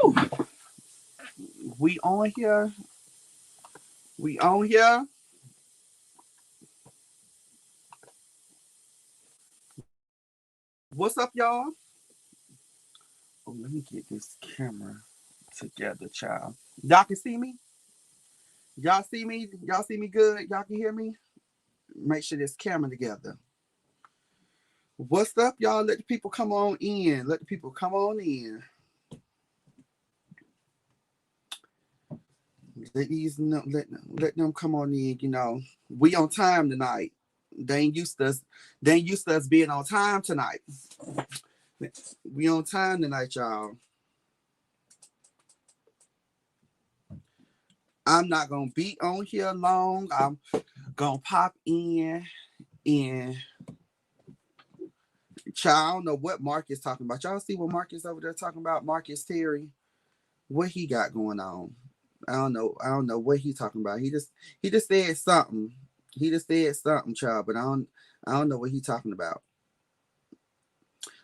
Woo! We on here. We on here. What's up, y'all? Oh, let me get this camera together, child. Y'all can see me? Y'all see me? Y'all see me good? Y'all can hear me? Make sure this camera together. What's up, y'all? Let the people come on in. Let the people come on in. Let these let them come on in. We on time tonight. They ain't used to us. They ain't used to us being on time tonight. We on time tonight, y'all. I'm not gonna be on here long. I'm gonna pop in and child, I don't know what Mark is talking about. Y'all see what Mark is over there talking about? Marcus Terry. What he got going on? I don't know. I don't know what he talking about. He just said something. He just said something, child, but I don't know what he talking about.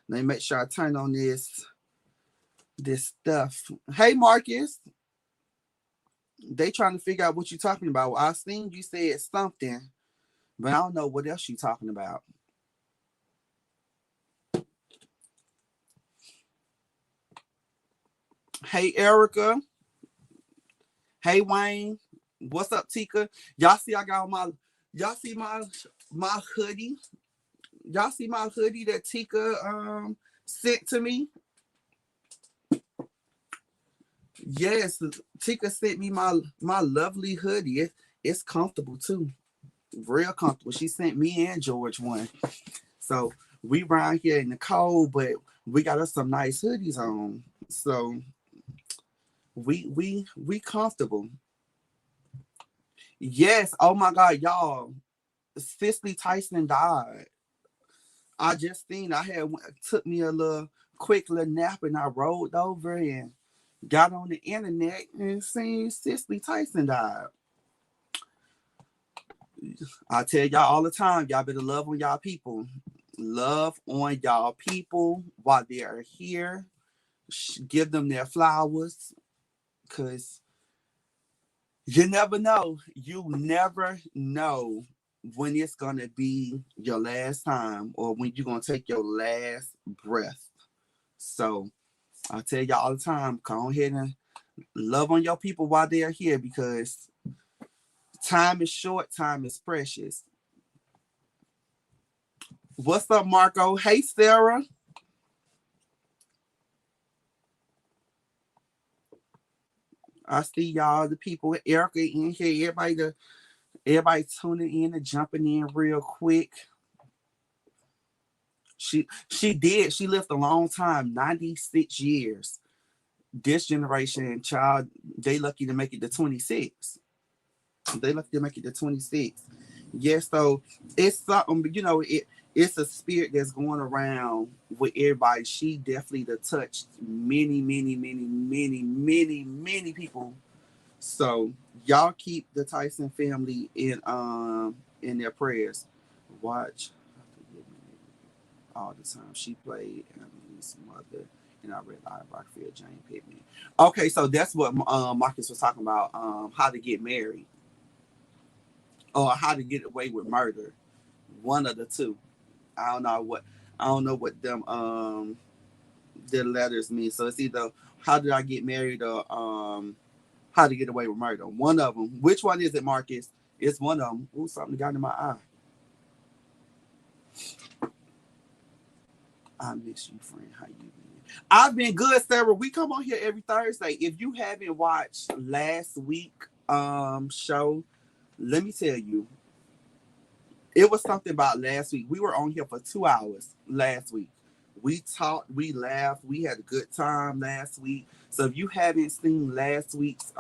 Let me make sure I turn on this stuff. Hey Marcus, they trying to figure out what you talking about. Well, I seen you said something, but I don't know what else you talking about. Hey Erica. Hey Wayne. What's up, Tika? Y'all see I got y'all see my hoodie. Y'all see my hoodie that Tika sent to me? Yes, Tika sent me my lovely hoodie. It's comfortable too. Real comfortable. She sent me and George one. So we around here in the cold, but we got us some nice hoodies on. So we comfortable. Yes. Oh my God, y'all. Cicely Tyson died. I just seen I had took me a little quick little nap and I rolled over and got on the internet and seen Cicely Tyson died. I tell y'all all the time, y'all better love on y'all people. Love on y'all people while they are here. Give them their flowers because you never know. You never know when it's going to be your last time or when you're going to take your last breath. So I tell y'all all the time, come ahead and love on your people while they are here because time is short, time is precious. What's up, Marco? Hey, Sarah. I see y'all, the people, Erica in here, everybody tuning in and jumping in real quick. She did. She lived a long time, 96 years. This generation child, they lucky to make it to 26. They lucky to make it to 26. Yes, so it's something, it's a spirit that's going around with everybody. She definitely touched many, many, many, many, many, many people. So y'all keep the Tyson family in their prayers. Watch all the time. She played Emily's mother, and I read Rockfield Jane Pittman. Okay, so that's what Marcus was talking about. How to get married or how to get away with murder. One of the two. I don't know what I don't know what them their letters mean. So it's either how did I get married or how to get away with murder. One of them. Which one is it, Marcus? It's one of them. Ooh, something got in my eye. I miss you, friend. How you been? I've been good, Sarah. We come on here every Thursday. If you haven't watched last week show, let me tell you, it was something about last week. We were on here for 2 hours last week. We talked, we laughed, we had a good time last week. So if you haven't seen last week's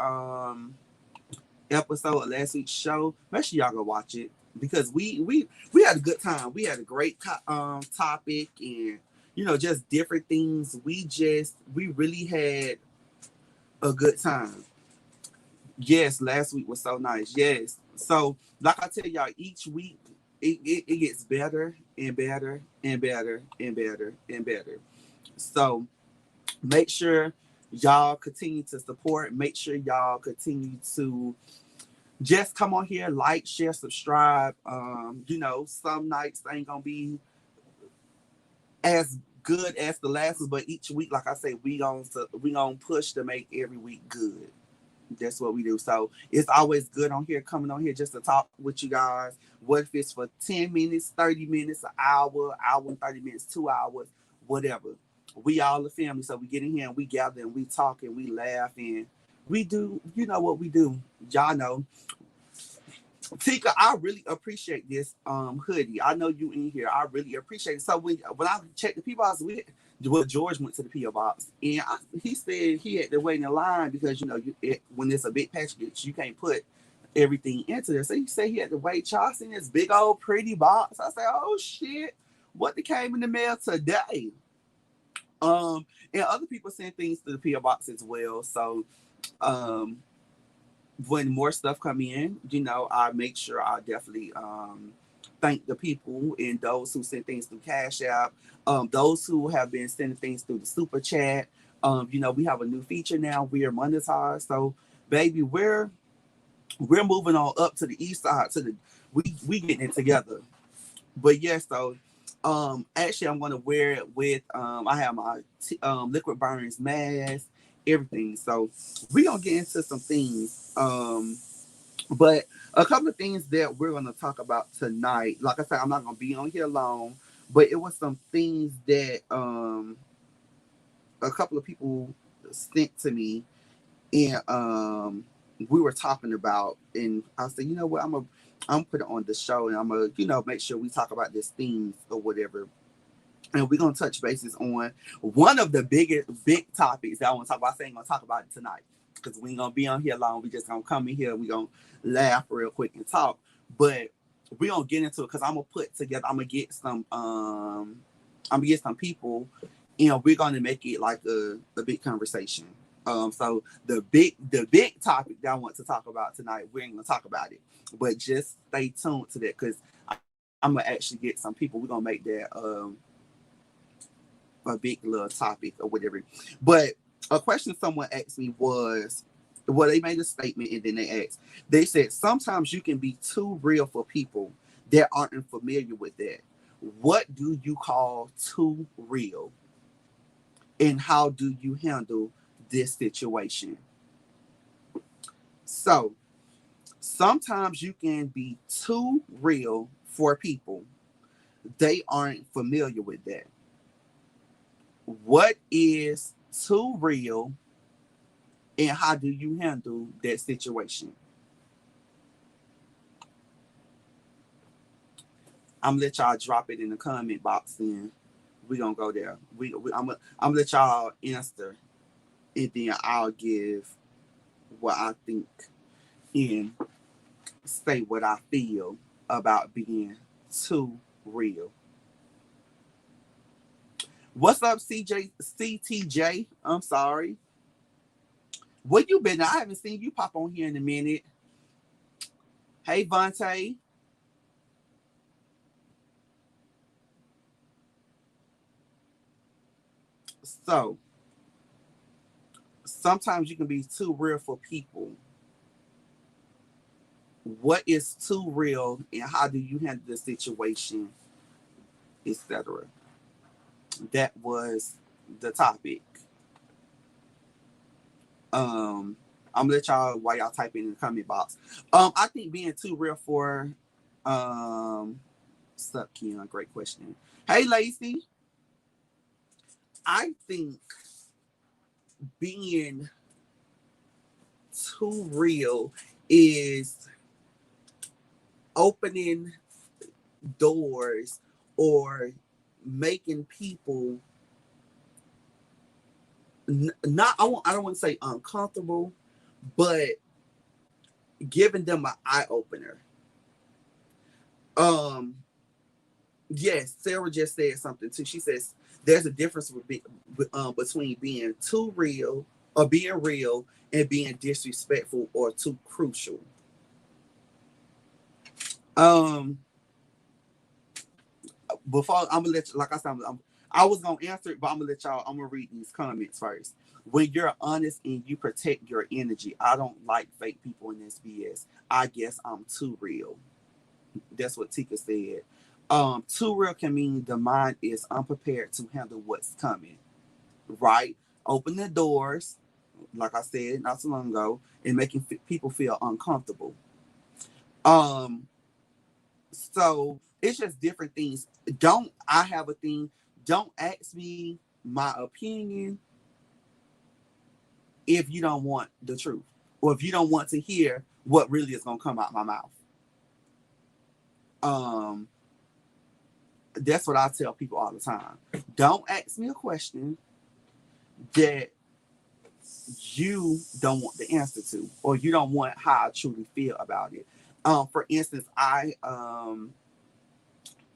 episode of last week's show, make sure y'all go watch it because we had a good time. We had a great topic and just different things. We really had a good time. Yes, last week was so nice. Yes. So like I tell y'all, each week it gets better and better and better and better and better. So make sure Y'all continue to support. Make sure y'all continue to just come on here, like, share, subscribe. Some nights ain't gonna be as good as the last one, but each week, like I say, we gonna push to make every week good. That's what we do. So it's always good on here, coming on here just to talk with you guys. What if it's for 10 minutes, 30 minutes, an hour and 30 minutes, 2 hours, whatever. We all a family. So we get in here and we gather and we talk and we laugh and we do, you know what we do. Y'all know. Tika, I really appreciate this hoodie. I know you in here. I really appreciate it. So when I checked the P.O. box, George went to the P.O. box, and he said he had to wait in line because when it's a big package, you can't put everything into there. So he said he had to wait. Y'all seen this big old pretty box. I said, oh shit, what came in the mail today? And other people send things to the P.O. box as well. So when more stuff come in, I make sure I definitely thank the people and those who send things through Cash App, those who have been sending things through the Super Chat. We have a new feature now. We are monetized, so baby, we're moving on up to the east side. We getting it together. But yeah, so actually, I'm gonna wear it with I have my Liquid Burns mask, everything. So we're gonna get into some things. But a couple of things that we're gonna talk about tonight. Like I said, I'm not gonna be on here long, but it was some things that a couple of people sent to me, and we were talking about, and I said, you know what, I'm put it on the show, and I'm gonna make sure we talk about these things or whatever. And we're gonna touch bases on one of the big topics that I want to talk about. I ain't gonna talk about it tonight because we ain't gonna be on here long. We just gonna come in here, we gonna laugh real quick and talk. But we gonna get into it because I'm gonna put together. I'm gonna get some people, and we're gonna make it like a big conversation. So the big topic that I want to talk about tonight, we ain't gonna talk about it, but just stay tuned to that because I'm gonna actually get some people. We're gonna make that a big little topic or whatever. But a question someone asked me was, well, they made a statement and then they said, sometimes you can be too real for people that aren't familiar with that. What do you call too real? And how do you handle this situation? So sometimes you can be too real for people. They aren't familiar with that. What is too real and how do you handle that situation? I'm gonna let y'all drop it in the comment box and we gonna go there. I'm gonna let y'all answer and then I'll give what I think and say what I feel about being too real. What's up, CTJ? I'm sorry. Where you been? I haven't seen you pop on here in a minute. Hey, Vontae. So, sometimes you can be too real for people. What is too real and how do you handle the situation, etc.? That was the topic. I'm gonna let y'all while y'all type in the comment box. I think being too real for sup Keon, great question. Hey Lacey, I think being too real is opening doors or making people not I don't want to say uncomfortable, but giving them an eye opener. Um, yes, Sarah just said something too. She says there's a difference between being too real or being real and being disrespectful or too crucial. Um, before I'm gonna let you, like I said, I was gonna answer it, but I'm gonna let y'all. I'm gonna read these comments first. When you're honest and you protect your energy, I don't like fake people in this BS. I guess I'm too real. That's what Tika said. Too real can mean the mind is unprepared to handle what's coming. Right? Open the doors, like I said not so long ago, and making people feel uncomfortable. Um, so it's just different things. Don't I have a thing? Don't ask me my opinion if you don't want the truth, or if you don't want to hear what really is gonna come out my mouth. Um, that's what I tell people all the time. Don't ask me a question that you don't want the answer to, or you don't want how I truly feel about it. For instance, I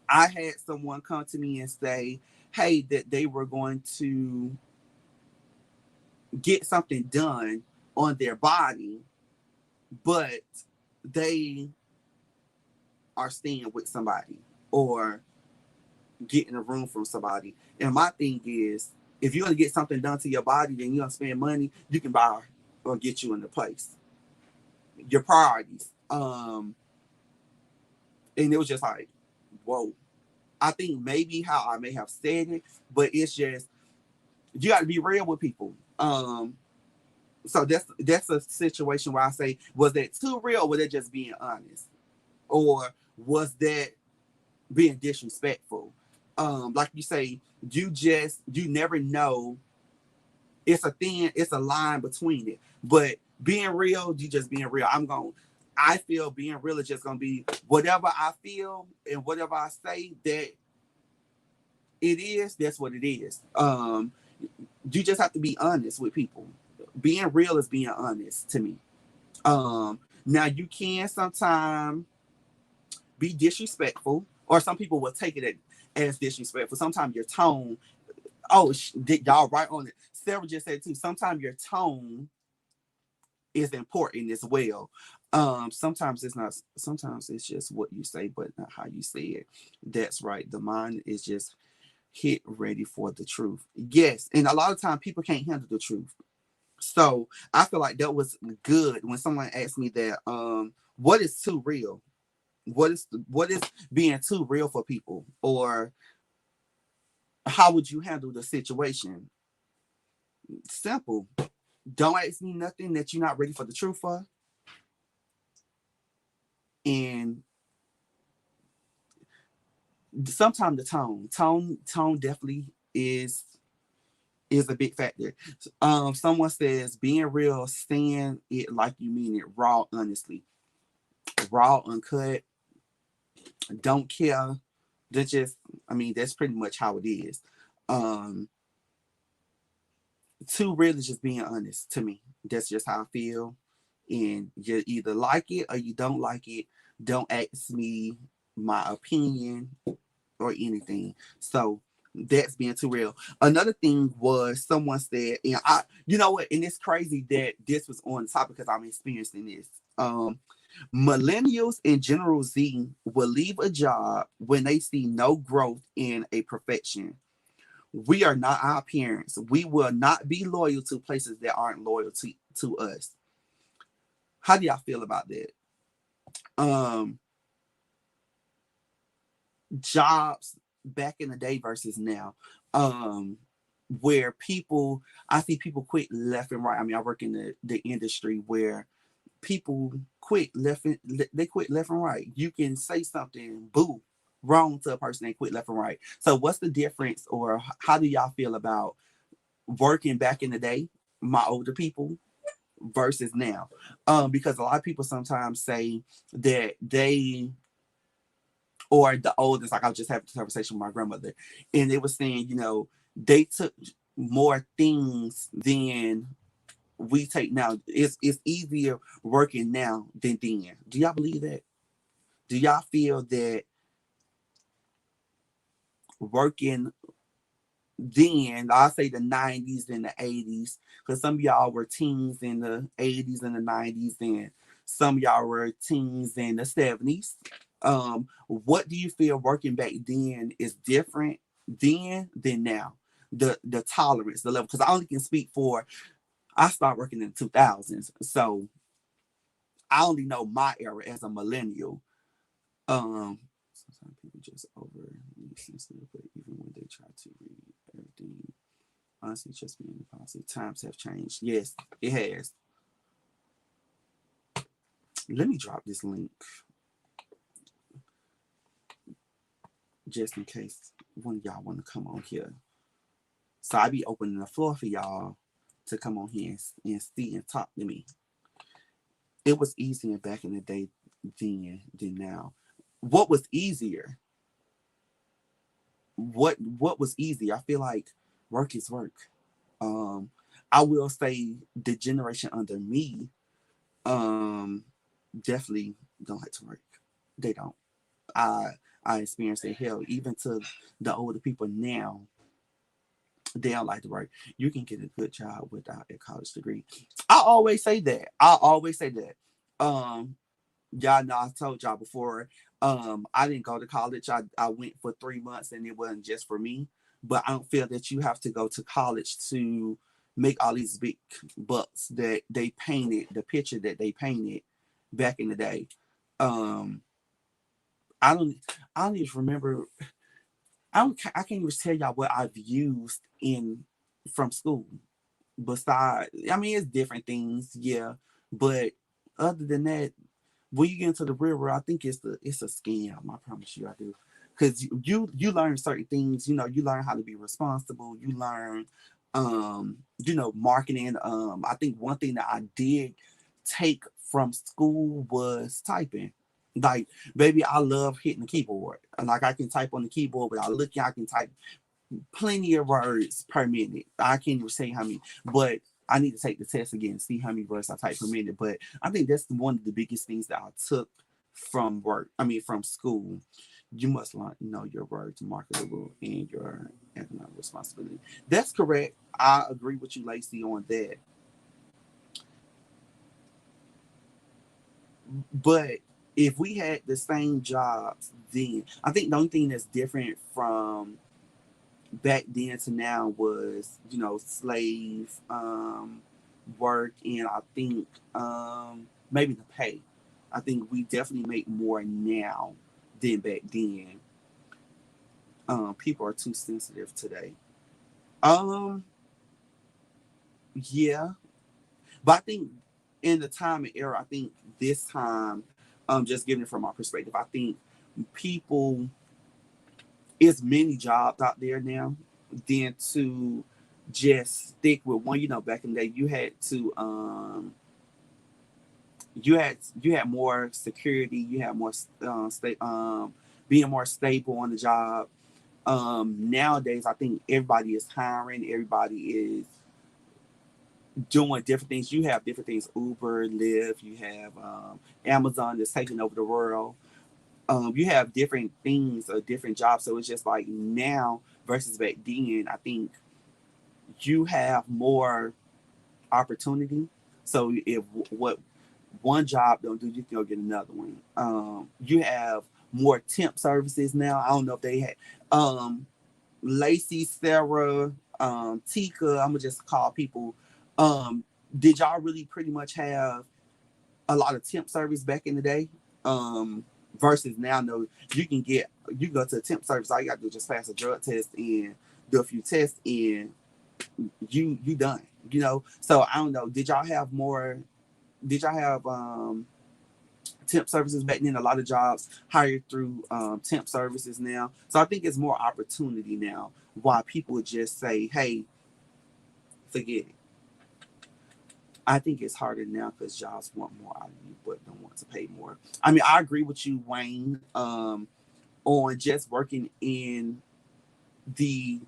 had someone come to me and say, hey, that they were going to get something done on their body, but they are staying with somebody or getting a room from somebody. And my thing is, if you're gonna get something done to your body, then you're gonna spend money, you can buy or get you in the place. Your priorities. And it was just like, whoa. I think maybe how I may have said it, but it's just you got to be real with people. So that's a situation where I say, was that too real, or was that just being honest, or was that being disrespectful? Like you say, you never know. It's a line between it. But being real, you just being real. I feel being real is just gonna be whatever I feel and whatever I say that it is, that's what it is. You just have to be honest with people. Being real is being honest to me. Now you can sometimes be disrespectful, or some people will take it as disrespectful. Sometimes your tone, y'all right on it. Sarah just said too, sometimes your tone is important as well. Sometimes it's not, sometimes it's just what you say, but not how you say it. That's right. The mind is just hit ready for the truth. Yes. And a lot of times people can't handle the truth. So I feel like that was good when someone asked me that, what is too real? What is being too real for people? Or how would you handle the situation? Simple. Don't ask me nothing that you're not ready for the truth for. And sometimes the tone definitely is a big factor. Someone says being real, saying it like you mean it, raw, honestly, raw, uncut, don't care. That's just, I mean, that's pretty much how it is. Um, Too real is just being honest to me. That's just how I feel. And you either like it or you don't like it. Don't ask me my opinion or anything. So that's being too real. Another thing was someone said, and you know what, and it's crazy that this was on the topic because I'm experiencing this. Millennials and General Z will leave a job when they see no growth in a profession. We are not our parents. We will not be loyal to places that aren't loyal to us. How do y'all feel about that? Um, Jobs back in the day versus now. Where people, I see people quit left and right. I mean, I work in the industry where people they quit left and right. You can say something boo wrong to a person and quit left and right. So what's the difference, or how do y'all feel about working back in the day, my older people, versus now? Because a lot of people sometimes say that they, or the oldest, like I was just having a conversation with my grandmother, and they were saying, they took more things than we take now. It's easier working now than then. Do y'all believe that? Do y'all feel that working then, I'll say the 90s and the 80s, because some of y'all were teens in the 80s and the 90s, and some of y'all were teens in the 70s. What do you feel working back then is different than now. The tolerance, the level, because I only can speak for, I started working in the 2000s, so I only know my era as a millennial. Sometimes people just over sensitive, but even when they try to read everything, honestly, just being the policy. Times have changed. Yes, it has. Let me drop this link just in case one of y'all want to come on here. So I be opening the floor for y'all to come on here and see and talk to me. It was easier back in the day than now. What was easier? What was easy? I feel like work is work. Um, I will say the generation under me, um, definitely don't like to work. They don't. I I experienced it. Hell, even to the older people now, they don't like to work. You can get a good job without a college degree. I always say that. I always say that. Um, y'all know I told y'all before. I didn't go to college. I went for 3 months, and it wasn't just for me. But I don't feel that you have to go to college to make all these big bucks that they painted, the picture that they painted back in the day. Um, I don't I don't even remember. I can't even tell y'all what I've used in from school. Besides, I mean, it's different things, yeah. But other than that, when you get into the real world, I think it's a scam. I promise you, I do. Because you learn certain things. You learn how to be responsible. You learn, marketing. I think one thing that I did take from school was typing. Like, baby, I love hitting the keyboard. Like, I can type on the keyboard without looking. I can type plenty of words per minute. I can't even say how many, but I need to take the test again, see how many words I type per minute. But I think that's one of the biggest things that I took from work. I mean, from school. You must learn, your words marketable and your economic responsibility. That's correct. I agree with you, Lacey, on that. But if we had the same jobs then, I think the only thing that's different from back then to now was slave work, and I think maybe the pay. I think we definitely make more now than back then. People are too sensitive today. um yeah, but I think in the time and era, I think this time, just giving it from my perspective, I think people, it's many jobs out there now than to just stick with one. Back in the day, you had more security, you had more being more stable on the job. Nowadays, I think everybody is hiring, everybody is doing different things. You have different things: Uber, Lyft. You have Amazon that's taking over the world. You have different things or different jobs. So it's just like now versus back then. I think you have more opportunity. So if what one job don't do, you can go get another one. You have more temp services now. I don't know if they had Lacey, Sarah, Tika. I'm gonna just call people. Um, did y'all really pretty much have a lot of temp service back in the day? Versus now, no, you go to a temp service, all you got to do is just pass a drug test and do a few tests, and you done. So I don't know. Did y'all have temp services back then? A lot of jobs hired through temp services now. So I think it's more opportunity now. Why people would just say, "Hey, forget it." I think it's harder now because jobs want more out of you, but don't want to pay more. I mean, I agree with you, Wayne, on just working in the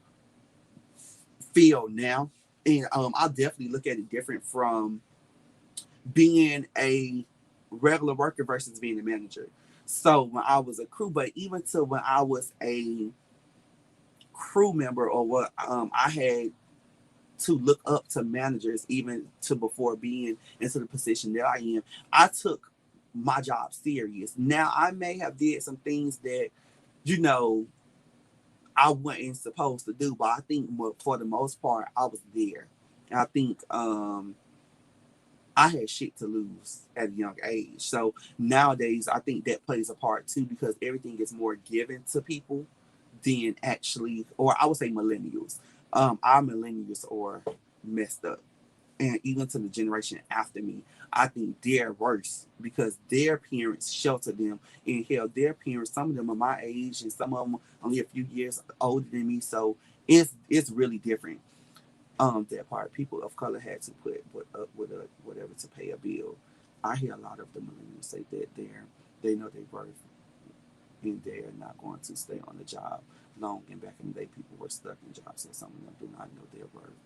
field now, and I definitely look at it different from being a regular worker versus being a manager. So when I was a crew, but even to when I was a crew member, or what, I had to look up to managers even to before being into the position that I am. I took my job serious. Now I may have did some things that, you know, I wasn't supposed to do. But I think for the most part, I was there. And I think I had shit to lose at a young age. So nowadays, I think that plays a part too, because everything is more given to people than actually, or I would say millennials. Our millennials are messed up. And even to the generation after me, I think they're worse because their parents sheltered them. And hell, their parents, some of them are my age and some of them only a few years older than me. So it's really different. That part, people of color had to put up with whatever to pay a bill. I hear a lot of the millennials say that they know their worth and they're not going to stay on the job long. And back in the day, people were stuck in jobs, so some of them do not know their worth.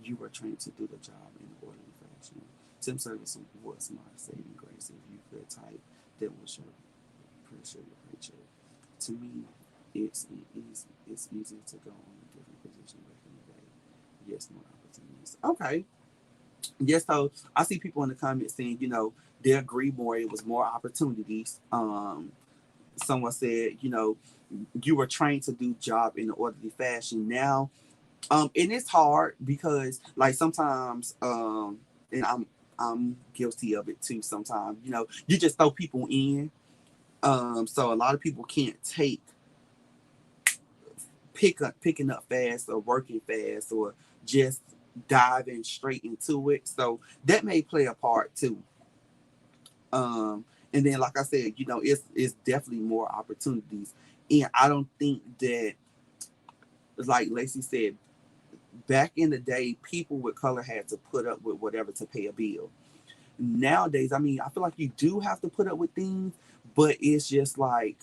You were trained to do the job in an orderly fashion. Temp service was my saving grace. If you could type, that was your pressure, your paycheck. To me, it's easier to go on a different position back in the day. Yes, more opportunities. Okay. Yes, so I see people in the comments saying, they agree more. It was more opportunities. Someone said, you were trained to do job in an orderly fashion. Now, and it's hard because like sometimes, and I'm guilty of it too. Sometimes, you just throw people in. So a lot of people can't take picking up fast or working fast or just diving straight into it. So that may play a part too. And then like I said, it's definitely more opportunities. And I don't think that, like Lacey said, back in the day, people with color had to put up with whatever to pay a bill. Nowadays, I mean, I feel like you do have to put up with things, but it's just like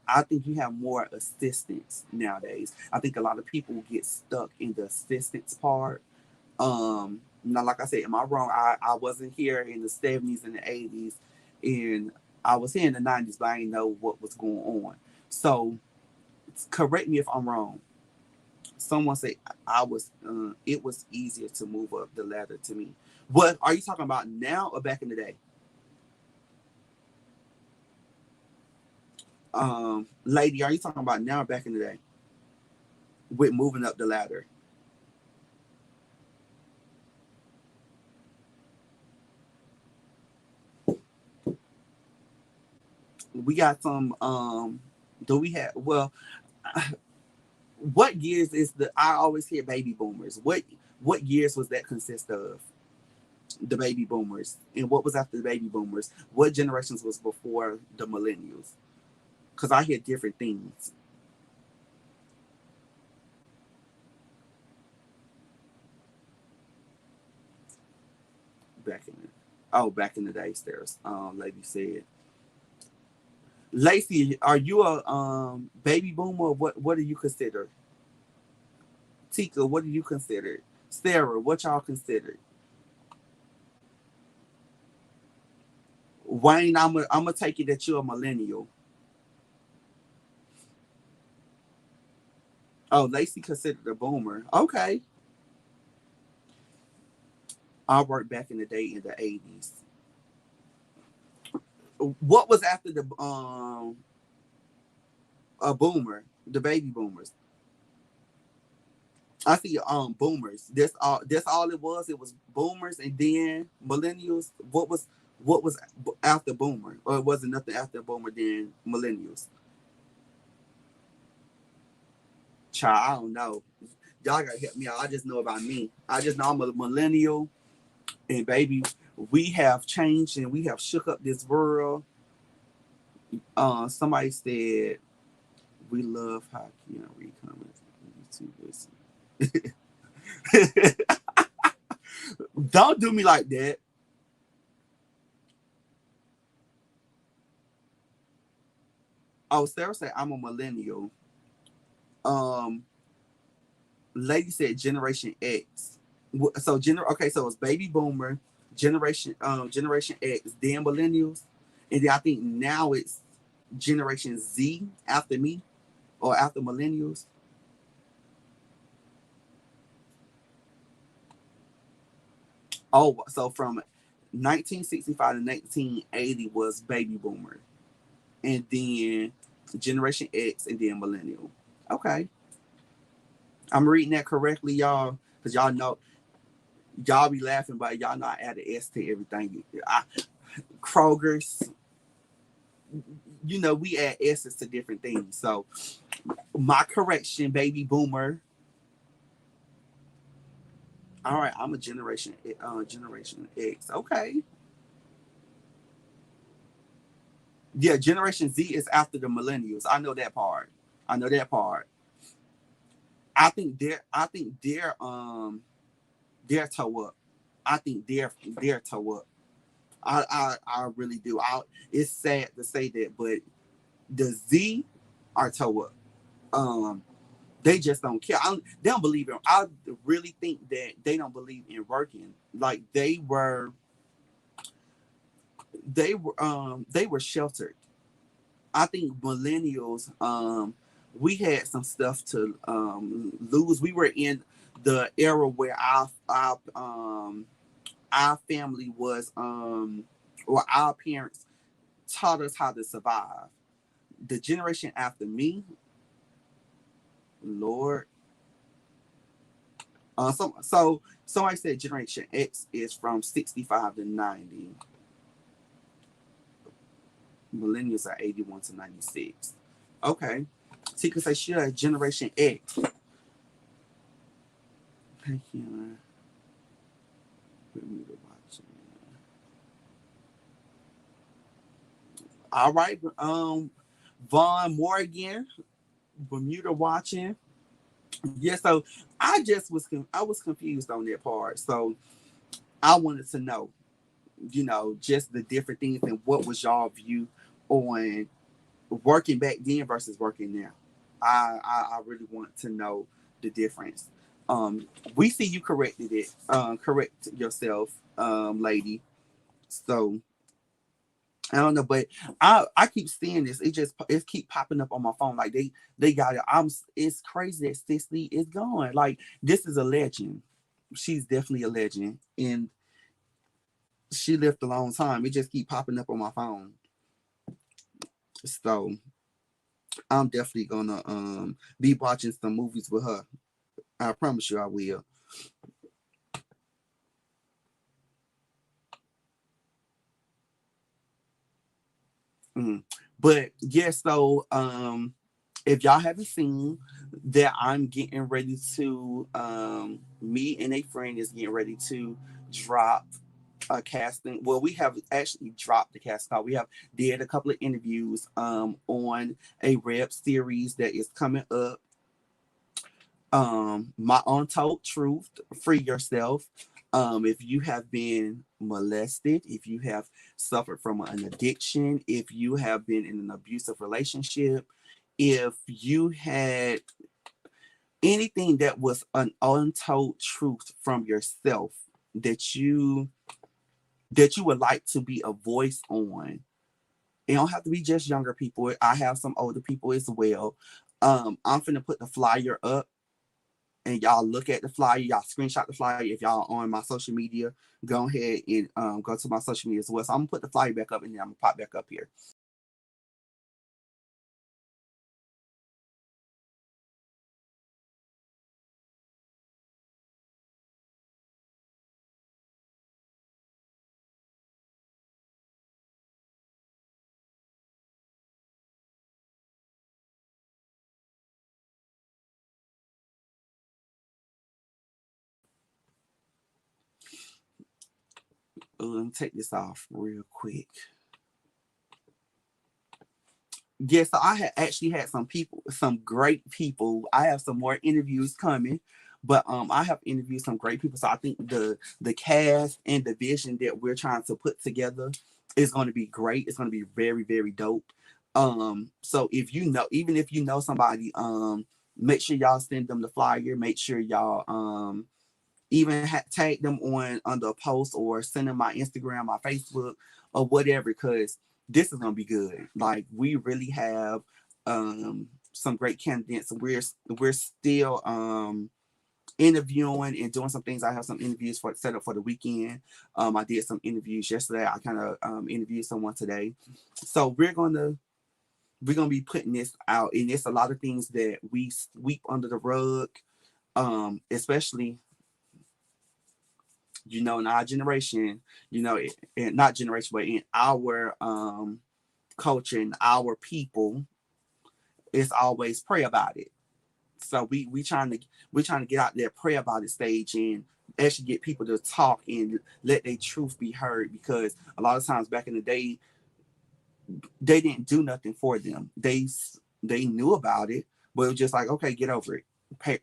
I think you have more assistance nowadays. I think a lot of people get stuck in the assistance part. Now, like I said, am I wrong? I wasn't here in the 70s and the 80s, and I was here in the 90s, but I didn't know what was going on. So, correct me if I'm wrong. Someone said it was easier to move up the ladder to me. What are you talking about now or back in the day? Lady, are you talking about now or back in the day with moving up the ladder? We got some. Do we have? Well, what years is the? I always hear baby boomers. What years was that consist of? The baby boomers, and what was after the baby boomers? What generations was before the millennials? Because I hear different things. Back in the day, stairs. Lady said. Lacey, are you a baby boomer? What do you consider? Tika, what do you consider? Sarah, what y'all consider? Wayne, I'm gonna take it that you're a millennial. Oh, Lacey considered a boomer. Okay. I worked back in the day in the 80s. What was after the a boomer? The baby boomers. I see boomers. That's all it was. It was boomers and then millennials. What was after boomer? Or was it nothing after boomer than millennials? Child, I don't know. Y'all gotta help me out. I just know about me. I just know I'm a millennial, and baby, we have changed and we have shook up this world. Somebody said we love hockey and read comments. YouTube listen. Don't do me like that. Oh, Sarah said I'm a millennial. Um, Lady said Generation X. Okay, so it's baby boomer, Generation X, then millennials, and then I think now it's Generation Z after me or after millennials. Oh, so from 1965 to 1980 was baby boomer, and then Generation X, and then millennial. Okay. I'm reading that correctly, y'all, because y'all know y'all be laughing, but y'all know I add an S to everything. Kroger's, we add S's to different things. So my correction, baby boomer. All right, I'm a generation X. Okay. Yeah, Generation Z is after the millennials. I know that part. I know that part. I think they're toe up. I think they're toe up. I really do. It's sad to say that, but the Z are toe up. Um, they just don't care. They don't believe in. I really think that they don't believe in working. Like they were sheltered. I think millennials, we had some stuff to lose. We were in the era where our family was or our parents taught us how to survive. The generation after me, Lord, somebody said Generation X is from 65 to 90. Millennials are 81 to 96. Okay. So you can say she a Generation X. Thank you. All right. Vaughn Morgan, Bermuda watching. Yeah, so I was confused on that part. So I wanted to know, just the different things and what was y'all view on working back then versus working now. I really want to know the difference. We see you corrected it. Correct yourself, lady. So I don't know, but I keep seeing this. It keep popping up on my phone. Like they got it. It's crazy that Cicely is gone. Like this is a legend. She's definitely a legend, and she lived a long time. It just keep popping up on my phone. So I'm definitely gonna be watching some movies with her. I promise you I will. Mm. But yeah, so if y'all haven't seen that, I'm getting ready to me and a friend is getting ready to drop a casting. Well, we have actually dropped the casting call. We have did a couple of interviews on a web series that is coming up. My Untold Truth, Free Yourself. If you have been molested, if you have suffered from an addiction, if you have been in an abusive relationship, if you had anything that was an untold truth from yourself that you would like to be a voice on, it don't have to be just younger people. I have some older people as well. I'm finna put the flyer up and y'all look at the flyer, y'all screenshot the flyer. If y'all on my social media, go ahead and go to my social media as well. So I'm gonna put the flyer back up and then I'm gonna pop back up here. Let me take this off real quick. Yes, so I had actually had some people, some great people. I have some more interviews coming, but I have interviewed some great people. So I think the cast and the vision that we're trying to put together is going to be great. It's going to be very very dope. So if you know, even if you know somebody, make sure y'all send them the flyer. Make sure y'all even tag them on the post or send them my Instagram, my Facebook, or whatever, because this is gonna be good. Like we really have some great candidates. We're still interviewing and doing some things. I have some interviews for set up for the weekend. I did some interviews yesterday. I kind of interviewed someone today. So we're gonna we're gonna be putting this out, and it's a lot of things that we sweep under the rug, especially in our generation, and not generation, but in our culture and our people, it's always pray about it. So we trying to get out there, pray about it stage, and actually get people to talk and let their truth be heard. Because a lot of times back in the day, they didn't do nothing for them. They knew about it, but it was just like, okay, get over it,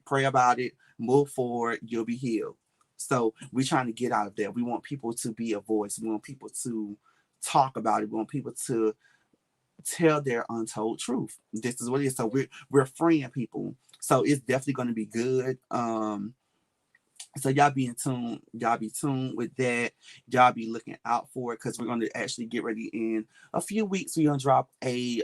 pray about it, move forward, you'll be healed. So we're trying to get out of there. We want people to be a voice. We want people to talk about it. We want people to tell their untold truth. This is what it is. So we're freeing people. So it's definitely going to be good. So y'all be in tune. Y'all be tuned with that. Y'all be looking out for it, because we're going to actually get ready in a few weeks. We're gonna drop a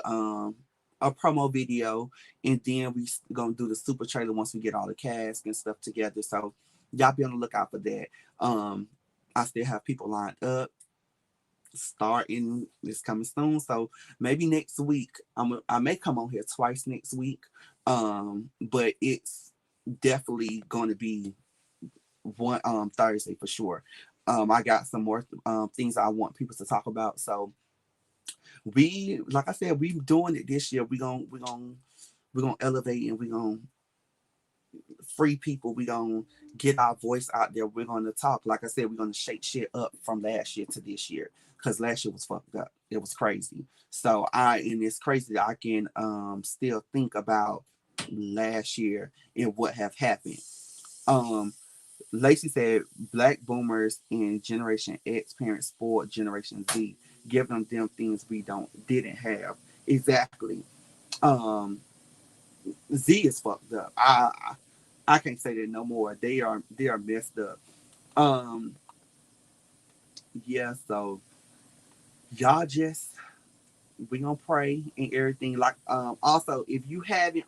promo video, and then we gonna do the super trailer once we get all the cast and stuff together. So y'all be on the lookout for that. I still have people lined up starting this coming soon. So maybe next week I may come on here twice next week. But it's definitely going to be one Thursday for sure. I got some more things I want people to talk about. So like I said, we doing it this year. We're gonna elevate, and we're gonna free people. We're gonna get our voice out there. We're gonna talk. Like I said, we're gonna shake shit up from last year to this year, because last year was fucked up. It was crazy. So and it's crazy that I can still think about last year and what have happened. Um Lacey said black boomers and Generation X parents spoiled Generation Z, giving them things we didn't have. Exactly. Um Z is fucked up. I can't say that no more. They are messed up. Um yeah, so y'all just, we gonna pray and everything. Like also, if you haven't,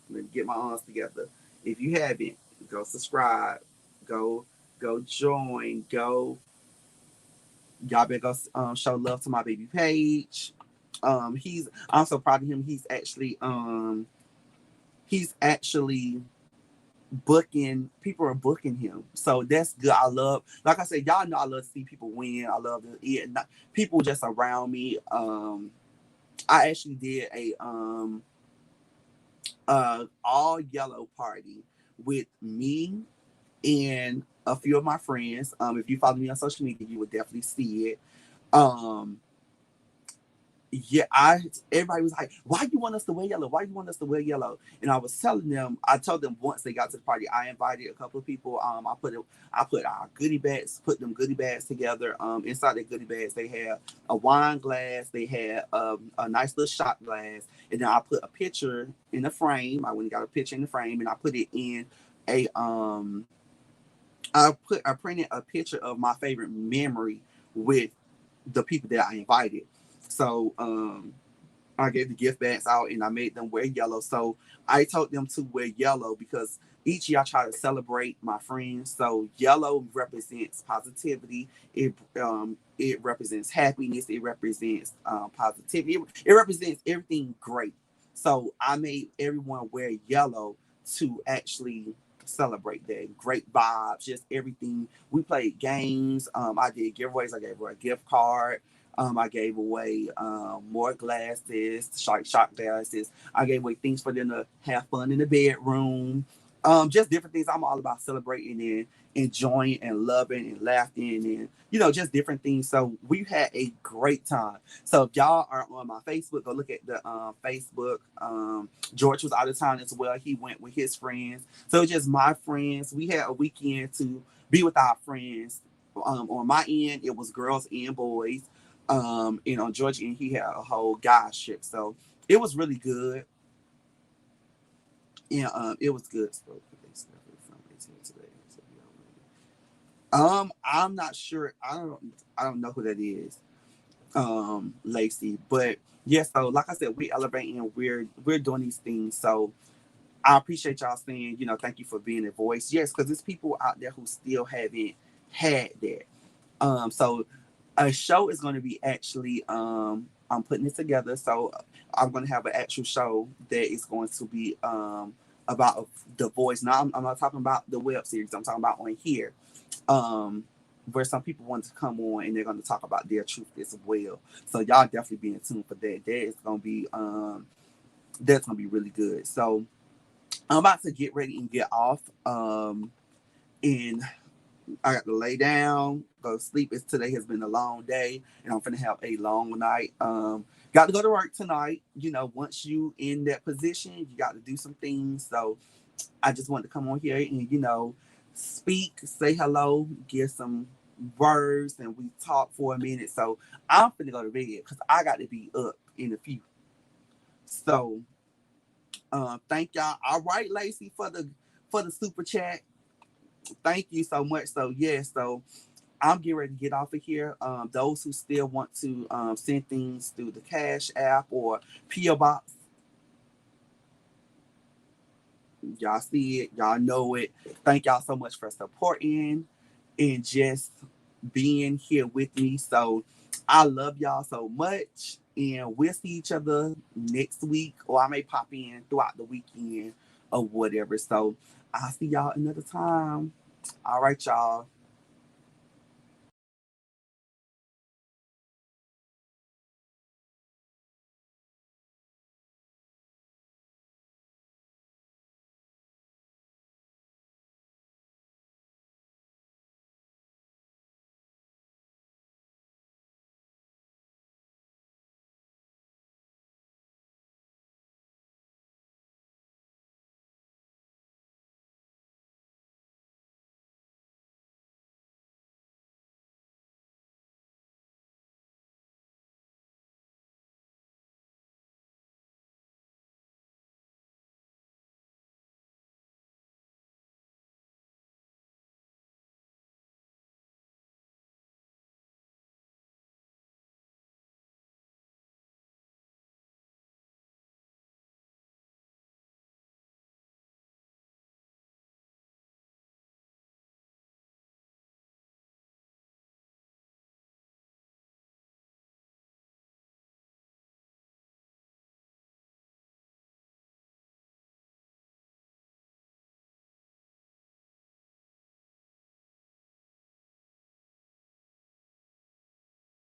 let me get my arms together. If you haven't, go subscribe, go go join, go, y'all better go show love to my baby Page. I'm so proud of him. He's actually booking, people are booking him, so that's good. I love, like I said, y'all know I love to see people win. I love people just around me. I actually did a all yellow party with me and a few of my friends. If you follow me on social media, you would definitely see it. Um, yeah, everybody was like, "Why you want us to wear yellow? Why you want us to wear yellow?" And I told them once they got to the party, I invited a couple of people. I put our goodie bags, put them goodie bags together. Inside the goodie bags, they had a wine glass, they had a nice little shot glass, and then I put a picture in the frame. I went and got a picture in the frame, and I put it in a I printed a picture of my favorite memory with the people that I invited. So I gave the gift bags out, and I made them wear yellow. So I told them to wear yellow because each year I try to celebrate my friends. So yellow represents positivity. It represents happiness. It represents positivity. It represents everything great. So I made everyone wear yellow to actually celebrate that. Great vibes, just everything. We played games. I did giveaways. I gave her a gift card. I gave away more glasses, shot glasses. I gave away things for them to have fun in the bedroom. Just different things. I'm all about celebrating and enjoying and loving and laughing and just different things. So we had a great time. So if y'all are on my Facebook, go look at the Facebook. George was out of town as well. He went with his friends. So just my friends. We had a weekend to be with our friends. On my end, it was girls and boys. On George end, he had a whole guy trip. So it was really good. Yeah, it was good. I'm not sure. I don't know who that is. Lacey, but yeah. So like I said, we elevating. We're doing these things. So I appreciate y'all saying, thank you for being a voice. Yes, because there's people out there who still haven't had that. So A show is going to be actually I'm putting it together, so I'm going to have an actual show that is going to be about The Voice. Now I'm not talking about the web series, I'm talking about on here, um where some people want to come on and they're going to talk about their truth as well. So y'all definitely be in tune for that. That is going to be that's going to be really good. So I'm about to get ready and get off, and I got to lay down, go to sleep. It's Today has been a long day, and I'm gonna have a long night. Got to go to work tonight. You know, once you in that position, you got to do some things. So I just wanted to come on here and speak, say hello, give some words, and we talk for a minute. So I'm gonna go to bed because I got to be up in a few. So thank y'all. All right, Lacey, for the super chat. Thank you so much. So yeah, so I'm getting ready to get off of here. Those who still want to send things through the Cash App or PO Box, y'all see it, y'all know it. Thank y'all so much for supporting and just being here with me. So I love y'all so much, and we'll see each other next week, or I may pop in throughout the weekend or whatever. So I'll see y'all another time. All right, y'all.